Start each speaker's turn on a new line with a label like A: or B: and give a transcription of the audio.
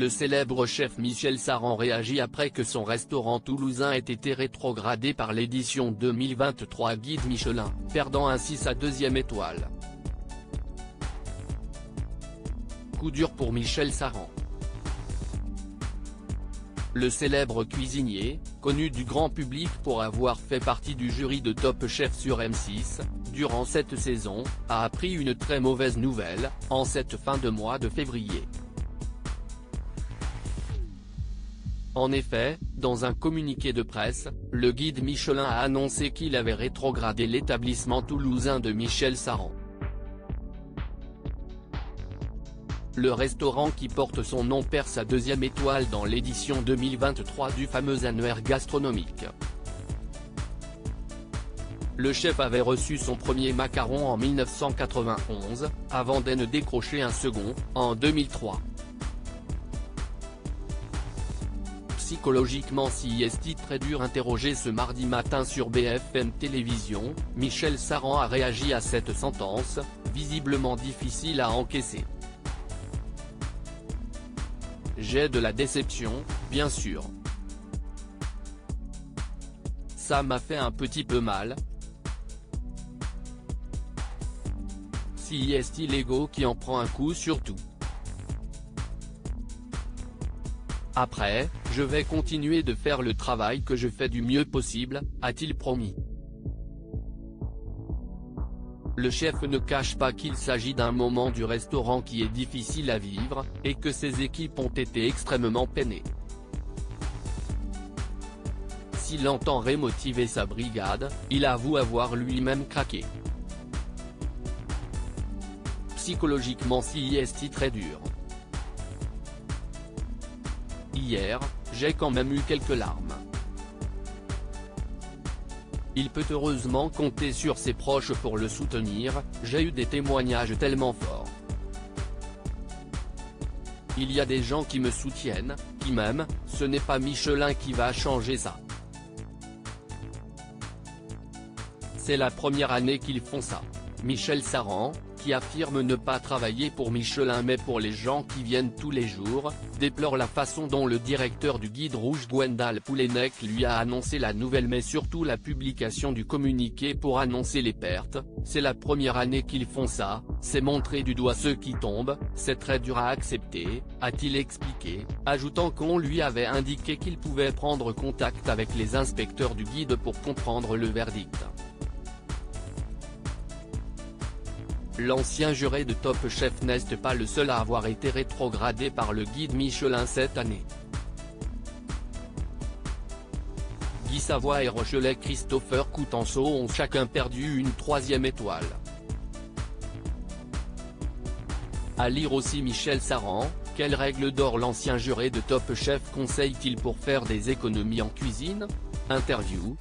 A: Le célèbre chef Michel Saran réagit après que son restaurant toulousain ait été rétrogradé par l'édition 2023 Guide Michelin, perdant ainsi sa deuxième étoile. Coup dur pour Michel Saran. Le célèbre cuisinier, connu du grand public pour avoir fait partie du jury de Top Chef sur M6, durant cette saison, a appris une très mauvaise nouvelle, en cette fin de mois de février. En effet, dans un communiqué de presse, le guide Michelin a annoncé qu'il avait rétrogradé l'établissement toulousain de Michel Saran. Le restaurant qui porte son nom perd sa deuxième étoile dans l'édition 2023 du fameux annuaire gastronomique. Le chef avait reçu son premier macaron en 1991, avant d'en décrocher un second, en 2003. Psychologiquement, si est très dur. Interrogé ce mardi matin sur BFM Télévision, Michel Saran a réagi à cette sentence, visiblement difficile à encaisser. J'ai de la déception, bien sûr. Ça m'a fait un petit peu mal. Si est l'ego qui en prend un coup surtout. Après, je vais continuer de faire le travail que je fais du mieux possible, a-t-il promis. Le chef ne cache pas qu'il s'agit d'un moment du restaurant qui est difficile à vivre, et que ses équipes ont été extrêmement peinées. S'il entend remotiver sa brigade, il avoue avoir lui-même craqué. Psychologiquement, si est très dur. Hier, j'ai quand même eu quelques larmes. Il peut heureusement compter sur ses proches pour le soutenir, j'ai eu des témoignages tellement forts. Il y a des gens qui me soutiennent, qui m'aiment, ce n'est pas Michelin qui va changer ça. C'est la première année qu'ils font ça. Michel Saran, qui affirme ne pas travailler pour Michelin mais pour les gens qui viennent tous les jours, déplore la façon dont le directeur du Guide Rouge Gwendal Poulenec lui a annoncé la nouvelle mais surtout la publication du communiqué pour annoncer les pertes. C'est la première année qu'ils font ça, c'est montrer du doigt ceux qui tombent, c'est très dur à accepter, a-t-il expliqué, ajoutant qu'on lui avait indiqué qu'il pouvait prendre contact avec les inspecteurs du guide pour comprendre le verdict. L'ancien juré de Top Chef n'est pas le seul à avoir été rétrogradé par le guide Michelin cette année. Guy Savoy et Rochelet Christopher Coutenceau ont chacun perdu une troisième étoile. À lire aussi Michel Saran, quelles règles d'or l'ancien juré de Top Chef conseille-t-il pour faire des économies en cuisine ? Interview.